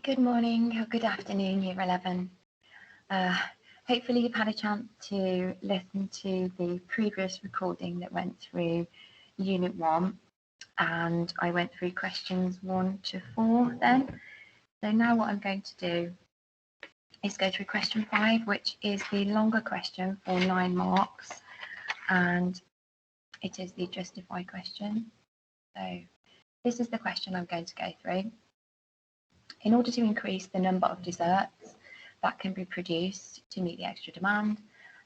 Good morning or good afternoon, Year 11. Hopefully you've had a chance to listen to the previous recording that went through Unit 1, and I went through questions 1 to 4 then. So now what I'm going to do is go through question 5, which is the longer question for 9 marks, and it is the justify question. So this is the question I'm going to go through. In order to increase the number of desserts that can be produced to meet the extra demand,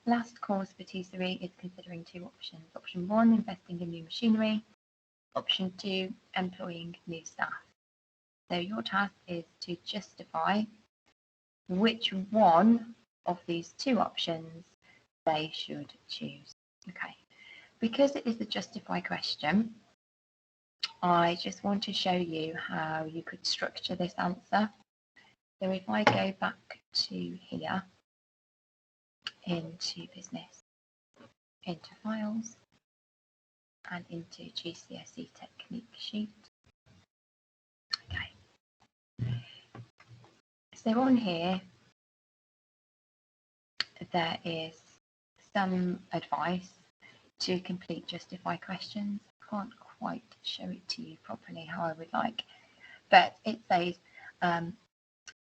last course patisserie is considering 2 options. Option 1, investing in new machinery. Option 2, employing new staff. So your task is to justify which one of these 2 options they should choose. Okay, because it is a justify question, I just want to show you how you could structure this answer. So if I go back to here, into business, into files, and into GCSE technique sheet. Okay. So on here, there is some advice to complete justify questions. I can't quite show it to you properly how I would like, but it says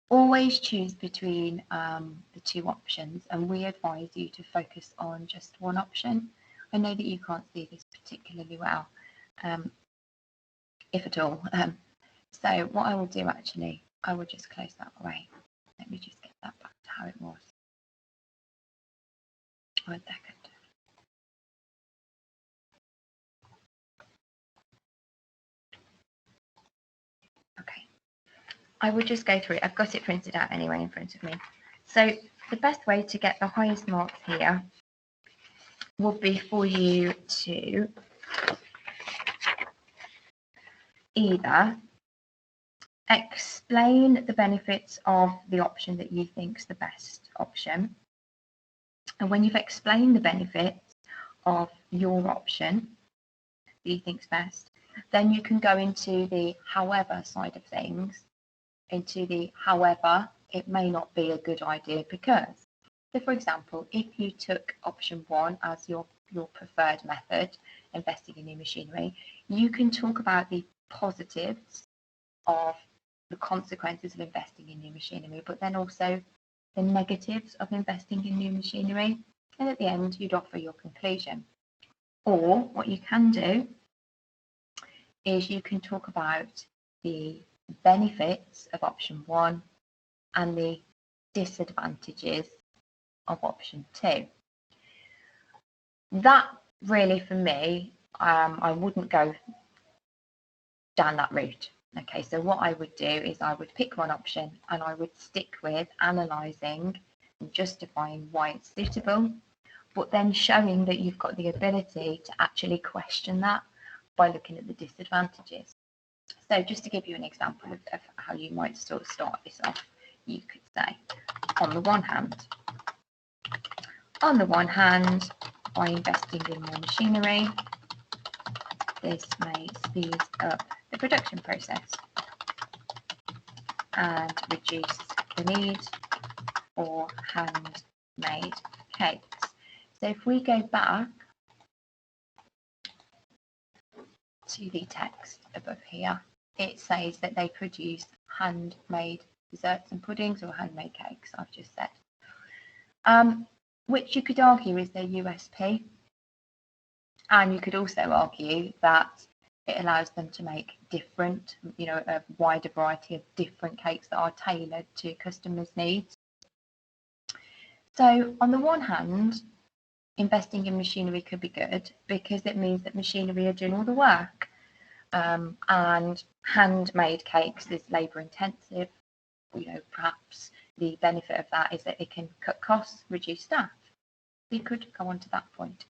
always choose between the 2 options, and we advise you to focus on just one option. I know that you can't see this particularly well, if at all. So what I will do actually, I will just close that away. Let me just get that back to how it was. 1 second. Okay. I will just go through it. I've got it printed out anyway in front of me. So the best way to get the highest marks here would be for you to either explain the benefits of the option that you think is the best option. And when you've explained the benefits of your option that you think is best, then you can go into the however side of things, into the however it may not be a good idea because. So for example, if you took option 1 as your preferred method, investing in new machinery, you can talk about the positives of the consequences of investing in new machinery, but then also the negatives of investing in new machinery, and at the end you'd offer your conclusion. Or what you can do is you can talk about the benefits of option 1 and the disadvantages of option 2. That really, for me, I wouldn't go down that route. Okay, so what I would do is I would pick one option and I would stick with analysing and justifying why it's suitable, but then showing that you've got the ability to actually question that by looking at the disadvantages. So just to give you an example of how you might sort of start this off, you could say, on the one hand, by investing in more machinery, this may speed up the production process and reduce the need for handmade cakes. So if we go back to the text above here, it says that they produce handmade desserts and puddings, or handmade cakes, I've just said, which you could argue is their USP. And you could also argue that it allows them to make different, a wider variety of different cakes that are tailored to customers' needs. So on the one hand, investing in machinery could be good because it means that machinery are doing all the work. And handmade cakes is labour intensive. Perhaps the benefit of that is that it can cut costs, reduce staff. We could go on to that point.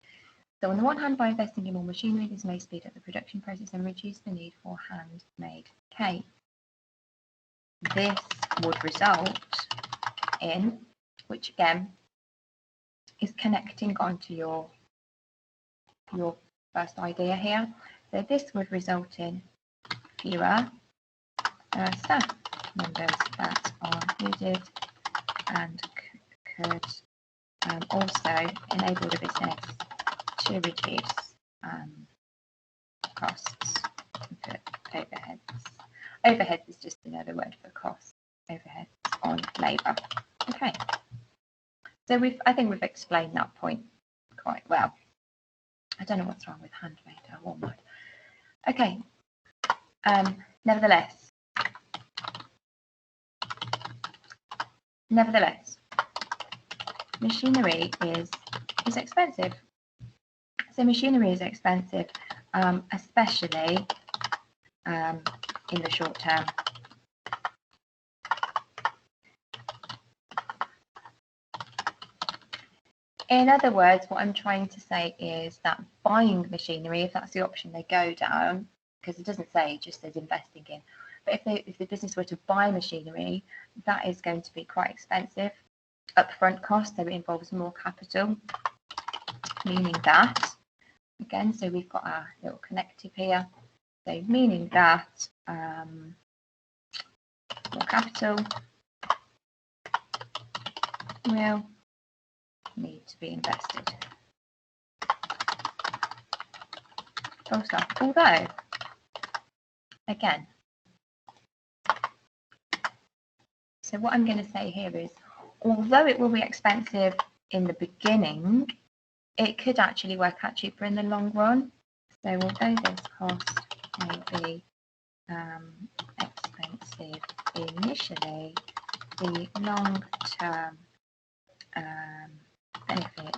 So on the one hand, by investing in more machinery, this may speed up the production process and reduce the need for handmade cake. This would result in, which again is connecting onto your first idea here. So this would result in fewer staff. members that are needed and could also enable the business to reduce costs for overheads. Overheads is just another word for costs. Overheads on labour. Okay. So I think we've explained that point quite well. I don't know what's wrong with handmade or Walmart. Okay. Nevertheless, machinery is expensive. So machinery is expensive, especially in the short term. In other words, what I'm trying to say is that buying machinery, if that's the option they go down, because it doesn't say, it just says investing in. But if the business were to buy machinery, that is going to be quite expensive. Upfront cost, so it involves more capital, meaning that, again, so we've got our little connective here, so meaning that more capital will need to be invested. Full stop. Although, again, so what I'm going to say here is, although it will be expensive in the beginning, it could actually work out cheaper in the long run. So although this cost may be expensive initially, the long-term benefit,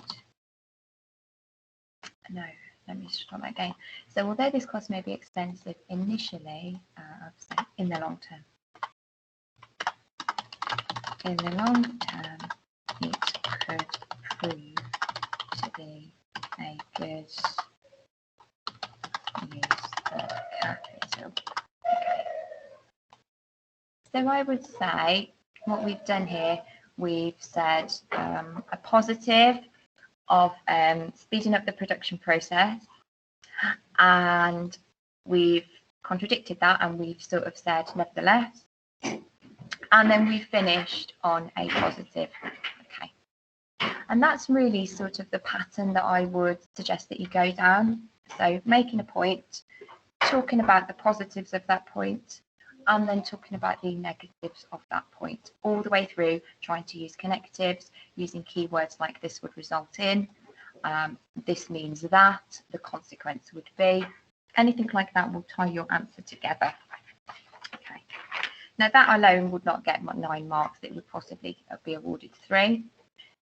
no, let me start that again. So although this cost may be expensive initially, in the long term, it could prove to be a good use of capital. Okay. So I would say what we've done here, we've said a positive of speeding up the production process, and we've contradicted that, and we've sort of said nevertheless, and then we finished on a positive. Okay, and that's really sort of the pattern that I would suggest that you go down. So making a point, talking about the positives of that point, and then talking about the negatives of that point, all the way through, trying to use connectives, using keywords like this would result in, this means that, the consequence would be, anything like that will tie your answer together. Okay. Now that alone would not get 9 marks, it would possibly be awarded 3.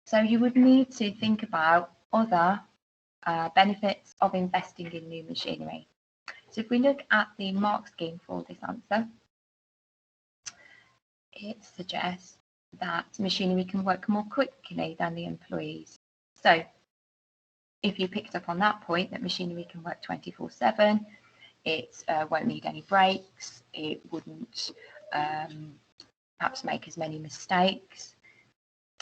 So you would need to think about other benefits of investing in new machinery. So if we look at the mark scheme for this answer, it suggests that machinery can work more quickly than the employees. So if you picked up on that point, that machinery can work 24/7, it won't need any breaks, it wouldn't perhaps make as many mistakes.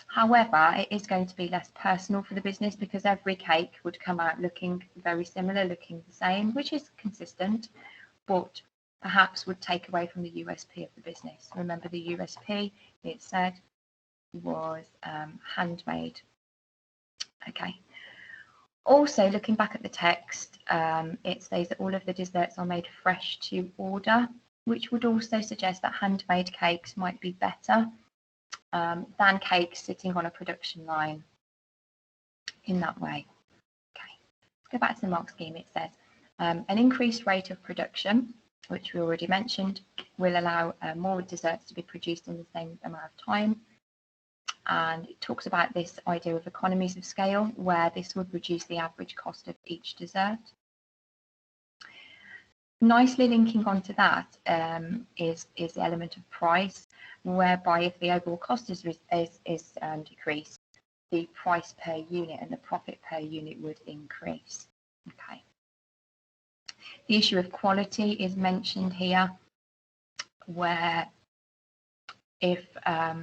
However, it is going to be less personal for the business because every cake would come out looking very similar, looking the same, which is consistent, but perhaps would take away from the USP of the business. Remember, the USP, it said, was handmade. Okay. Also, looking back at the text, it says that all of the desserts are made fresh to order, which would also suggest that handmade cakes might be better than cakes sitting on a production line in that way. Okay, let's go back to the mark scheme. It says an increased rate of production, which we already mentioned, will allow more desserts to be produced in the same amount of time. And it talks about this idea of economies of scale, where this would reduce the average cost of each dessert. Nicely linking onto that is the element of price, whereby if the overall cost is decreased, the price per unit and the profit per unit would increase. Okay. The issue of quality is mentioned here, where if a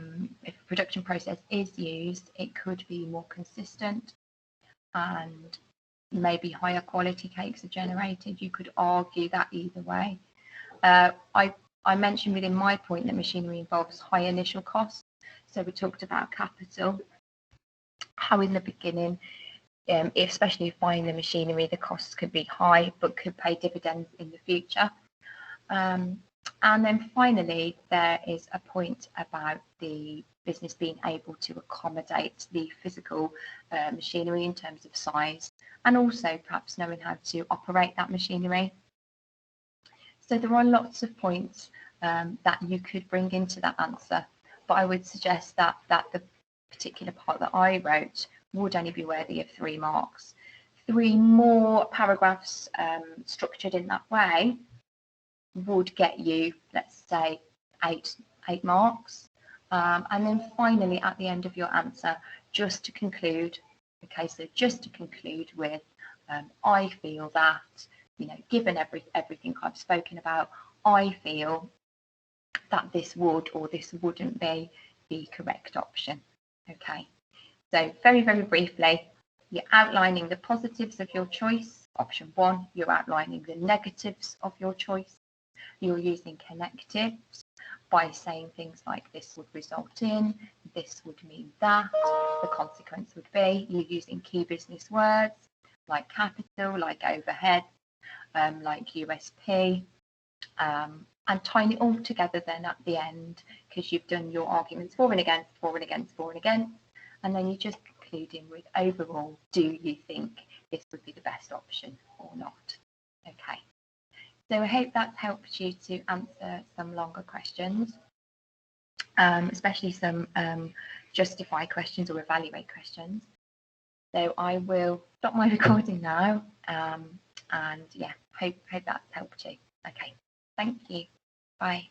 production process is used, it could be more consistent and maybe higher quality cakes are generated. You could argue that either way. I I mentioned within my point that machinery involves high initial costs. So we talked about capital, how in the beginning, especially if buying the machinery, the costs could be high but could pay dividends in the future. And then finally, there is a point about the business being able to accommodate the physical machinery in terms of size, and also perhaps knowing how to operate that machinery. So there are lots of points that you could bring into that answer, but I would suggest that the particular part that I wrote would only be worthy of 3 marks. 3 more paragraphs structured in that way would get you, let's say, 8 marks. And then finally, at the end of your answer, just to conclude, okay, so just to conclude with, I feel that, you know, given everything I've spoken about, I feel that this would or this wouldn't be the correct option. Okay, so very, very briefly, you're outlining the positives of your choice, option 1, you're outlining the negatives of your choice, you're using connectives by saying things like this would result in, this would mean that, the consequence would be. You're using key business words like capital, like overhead, like USP, and tying it all together then at the end, because you've done your arguments for and against, for and against, for and against, and then you're just concluding with overall, do you think this would be the best option or not? Okay. So I hope that's helped you to answer some longer questions, especially some justify questions or evaluate questions. So I will stop my recording now, and yeah, hope that's helped you. Okay, thank you. Bye.